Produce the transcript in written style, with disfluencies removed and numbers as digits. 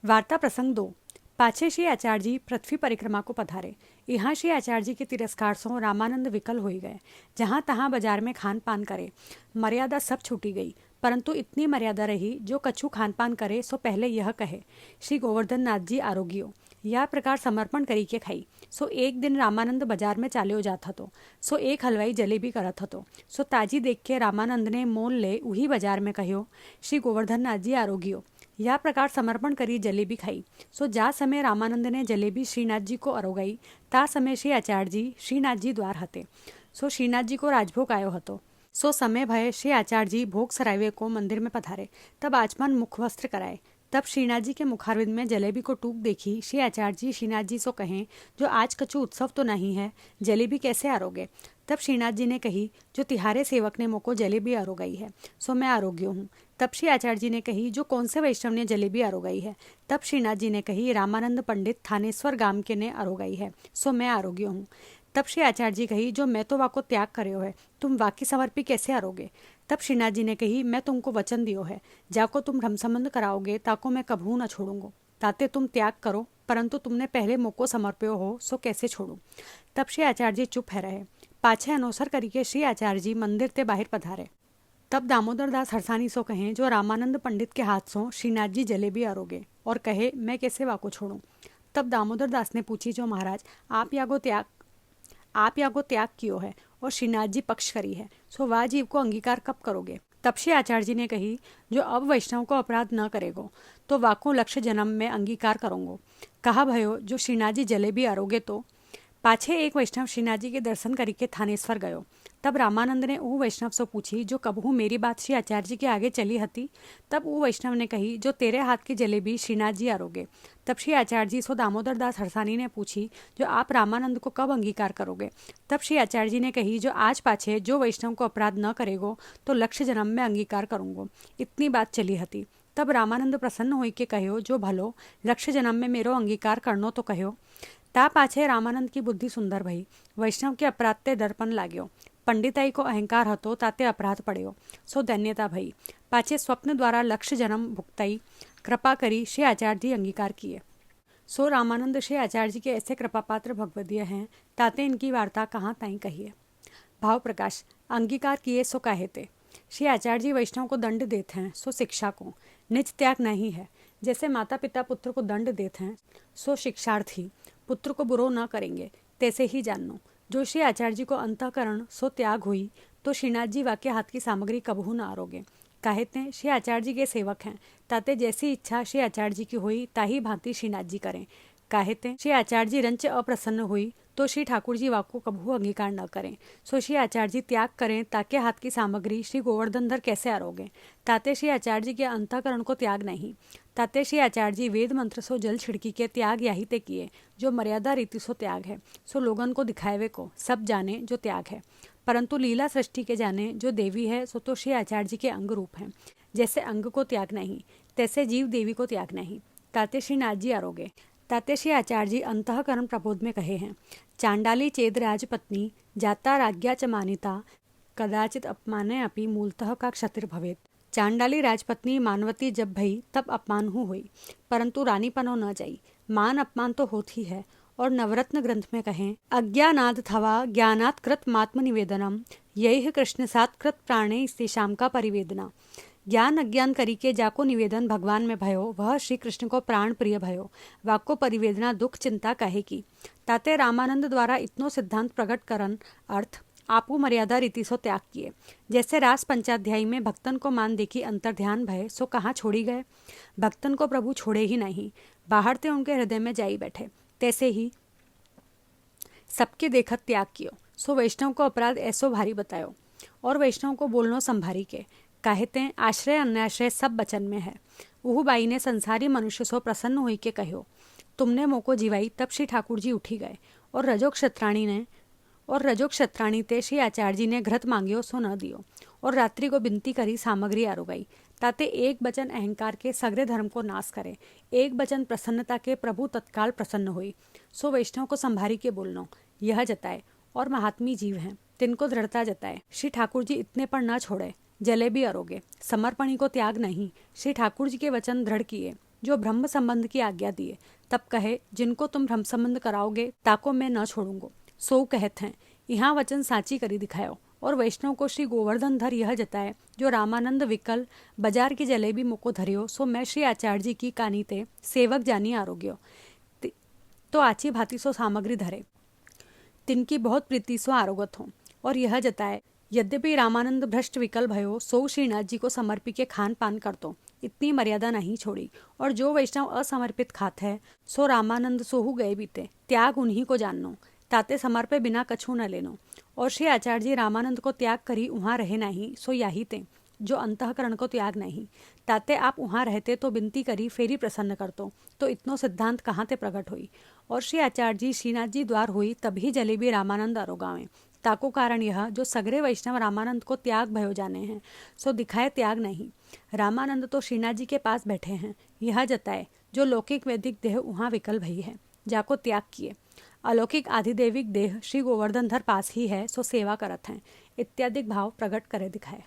वार्ता प्रसंग 2। पाछे श्री आचार्य जी पृथ्वी परिक्रमा को पधारे। यहाँ श्री आचार्य जी के तिरस्कार सो रामानंद विकल हो गए। जहाँ तहाँ बाजार में खान पान करे, मर्यादा सब छूटी गई। परंतु इतनी मर्यादा रही, जो कछु खान पान करे सो पहले यह कहे, श्री गोवर्धन नाथ जी आरोग्यो। यह प्रकार समर्पण करी के खाई। सो एक दिन रामानंद बाजार में चाल्यो जात हतो। सो एक हलवाई जलेबी करत हतो। सो ताजी देख के रामानंद ने मोल ले उही बाजार में कह्यो, श्री गोवर्धन नाथ जी आरोग्यो। यह प्रकार समर्पण करी जलेबी खाई। सो जा समय रामानंद ने जलेबी श्रीनाथ जी को अरोगाई, ता समय श्री आचार्य जी श्रीनाथ जी द्वार हते। सो श्रीनाथ जी को राजभोग आयो हतो। सो समय भय श्री आचार्य जी भोग सरावे को मंदिर में पधारे। तब आचमन मुख वस्त्र कराए। तब श्रीनाथ जी के मुखारविंद में जलेबी को टूक देखी। श्री आचार्य जी श्रीनाथ जी सो कहें, जो आज कछु उत्सव तो नहीं है, जलेबी कैसे आरोगे। तब श्रीनाथ जी ने कही, जो तिहारे सेवक ने मोको जलेबी आरोगाई है, सो मैं आरोग्य हूँ। तब श्री आचार्य जी ने कही, जो कौन से वैष्णव ने जलेबी आरोगाई है। तब श्रीनाथ जी ने कही, रामानंद पंडित थानेश्वर गाम के ने आरोगाई है, सो मैं आरोग्य हूँ। तब श्री आचार्य जी कही, जो मैं तो वाको त्याग કર્યો है, तुम वाकी समर्पी कैसे आरोगे। तब श्रीनाथ जी ने कही, मैं तुमको वचन दियो है, जाको तुम रम संबंध कराओगे ताको मैं कभू न छोड़ूंगो। ताते तुम त्याग करो, परंतु तुमने पहले मोको समर्प्यो हो, सो कैसे छोड़ू। तब श्री आचार्य जी चुप है रहे। पाछे अनुसर करीके श्री आचार्य जी मंदिर ते बाहर पधारे। तब दामोदर दास हरसानी सो कहें, जो रामानंद पंडित के हाथ सो श्रीनाथ जी जलेबी आरोगे, और कहे, मैं कैसे वाको छोड़ूं। तब दामोदर दास ने पूछी, जो महाराज आप यागो त्याग कियो है और श्रीनाथ जी पक्ष करी है, सो वाह जीव को अंगीकार कब करोगे। तब श्री आचार्य जी ने कही, जो अब वैष्णव को अपराध न करेगो, तो वाको लक्ष्य जन्म में अंगीकार करूंगो। कहा भयो, जो श्रीनाथ जी जलेबी आरोगे तो। पाछे एक वैष्णव श्रीनाथ जी के दर्शन करके थानेश्वर गयो। तब रामानंद ने ऊ वैष्णव से पूछी, जो कबहू मेरी बात श्री आचार्य जी के आगे चली हती। तब ऊ वैष्णव ने कही, जो तेरे हाथ की जलेबी श्रीनाथ जी आरोगे। तब श्री आचार्य जी सो दामोदर दास हरसानी ने पूछी, जो आप रामानंद को कब अंगीकार करोगे। तब श्री आचार्य जी ने कही, जो आज पाछे जो वैष्णव को अपराध न करेगो, तो लक्ष्य जन्म में अंगीकार करूंगो। इतनी बात चली हती। तब रामानंद प्रसन्न होई के कहो, जो भलो लक्ष्य जन्म में मेरो अंगीकार करनो तो कहो। ता पाछे रामानंद की बुद्धि सुंदर भई। वैष्णव के अपराध ते दर्पण लाग्यो। पंडिताई को अहंकार हतो, ताते अपराध पड़्यो, सो धन्यता भई। पाछे स्वप्न द्वारा लक्ष्य जन्म भुगताई कृपा करी श्री आचार्य जी अंगीकार किए। सो रामानंद श्री आचार्य जी के ऐसे कृपापात्र भगवदीय हैं, ताते इनकी वार्ता कहाँ ताई कहिए। भाव प्रकाश। अंगीकार किए सो काहे ते। श्री आचार्य जी वैष्णव को दंड देते हैं, सो शिक्षा को। निज त्याग नहीं है। जैसे माता पिता पुत्र को दंड देते हैं, सो शिक्षार्थी पुत्र को बुरो न करेंगे, तैसे ही जाननो। जो श्री आचार्य जी को अंतःकरण सो त्याग हुई, तो श्रीनाथ जी वाक्य हाथ की सामग्री कबहू न आरोगे। कहते श्री आचार्य जी के सेवक हैं, ताते जैसी इच्छा श्री आचार्य जी की हुई, ताही भांति श्रीनाथ जी करें। कहते श्री आचार्य जी रंच अप्रसन्न हुई, तो श्री ठाकुर जी वाको कबहू अंगीकार न करें। सो श्री आचार्य जी त्याग करें, ताके हाथ की सामग्री श्री गोवर्धनधर कैसे आरोगे। ताते श्री आचार्य जी के अंतःकरण को त्याग नहीं। ताते श्री आचार्य जी वेद मंत्र सो जल छिड़की के त्याग याही ते किए, जो मर्यादा रीति सो त्याग है। सो लोगन को दिखावे को सब जाने, जो त्याग है। परंतु लीला सृष्टि के जाने, जो देवी है, सो तो श्री आचार्य जी के अंग रूप हैं। जैसे अंग को त्याग नहीं, तैसे जीव देवी को त्याग नहीं। ताते श्रीनाथ जी आरोगे। ताते श्री आचार्य जी अंतःकरण प्रबोध में कहे हैं, चांडाली चेद राजपत्नी जाता राज्ञा च मानिता, कदाचित अपमाने अपि मूलतः का क्षतिर भवेत। चांडाली राजपत्नी मानवती जब भई, तब अपमान हुई, परंतु रानीपनो न जाई। मान अपमान तो होती है। और नवरत्न ग्रंथ में कहें, अज्ञानाद थवा ज्ञानात कृत मात्म निवेदनम, यही कृष्ण सात कृत प्राणे स्तेषाम का परिवेदना। ज्ञान अज्ञान करी के जाको निवेदन भगवान में भयो, वह श्री कृष्ण को प्राण प्रिय भयो। वाको परिवेदना दुख चिंता कहे की। ताते रामानंद द्वारा इतनो सिद्धांत प्रकट करन अर्थ आपू मर्यादा रीति सो त्याग किए। जैसे रास पंचाध्यायी में भक्तन को मान देखी अंतर ध्यान भय, सो कहाँ छोड़ी गए। भक्तन को प्रभु छोड़े ही नहीं, बाहर ते उनके हृदय में जाई बैठे। तैसे ही सबके देखत त्याग कियो। सो वैष्णव को अपराध ऐसो भारी बतायो, और वैष्णव को बोलनो संभारी के। कहते हैं, आश्रय अन्याश्रय सब बचन में है। उहू बाई ने संसारी मनुष्य सो प्रसन्न हुई के कहो, तुमने मोको जीवाई। तब श्री ठाकुर जी उठी गए, और रजो क्षत्राणी ते श्री आचार्य जी ने घृत मांगियो, सो न दियो। और रात्रि को बिनती करी सामग्री आरोगाई। ताते एक बचन अहंकार के सगरे धर्म को नाश करे, एक बचन प्रसन्नता के प्रभु तत्काल प्रसन्न हुई। सो वैष्णव को संभारी के बोलनो यह जताए, और महात्मी जीव हैं, तिनको दृढ़ता जताए। श्री ठाकुर जी इतने पर न छोड़े, जलेबी अरोगे। समर्पणी को त्याग नहीं। श्री ठाकुर जी के वचन दृढ़ किए, जो ब्रह्म संबंध की आज्ञा दिए। तब कहे, जिनको तुम ब्रह्म संबंध कराओगे ताको मैं न छोड़ूंगो। सो कहत हैं, यहाँ वचन साची करी दिखायो। और वैष्णव को श्री गोवर्धन धर यह जताए, जो रामानंद विकल बाजार की जलेबी मुको धरियो, सो मैं श्री आचार्य जी की कानी ते सेवक जानी आरोग्यो। तो आची भांति सो सामग्री धरे, तिनकी बहुत प्रीति सो आरोगत हो। और यह जताए, यद्यपि रामानंद भ्रष्ट विकल भयो, सो श्रीनाथ जी को समर्पी के खान पान करतो, इतनी मर्यादा नहीं छोड़ी। और जो वैष्णव असमर्पित खात है, सो रामानंद सोहु गए बीते, त्याग उन्हीं को जाननो, ताते समर्पे बिना कछु न लेनो। और श्री आचार्य जी रामानंद को त्याग करी वहाँ रहे नहीं, सो याही ते, जो अंतःकरण को त्याग नहीं, ताते आप वहाँ रहते तो बिनती करी फेरी प्रसन्न करतो, तो इतनो सिद्धांत कहाँ ते प्रकट हुई। और श्री आचार्य जी श्रीनाथ जी द्वार हुई, तभी जलेबी रामानंद आरोगावे। ताको कारण यह, जो सगरे वैष्णव रामानंद को त्याग भयो जाने हैं, सो दिखाए त्याग नहीं। रामानंद तो श्रीनाथ जी के पास बैठे हैं, यह जताए, जो लौकिक वैदिक देह वहाँ विकल भई है, जाको त्याग किए। अलौकिक आधिदेविक देह श्री गोवर्धन धर पास ही है, सो सेवा करत हैं, इत्यादि भाव प्रकट करे दिखाए।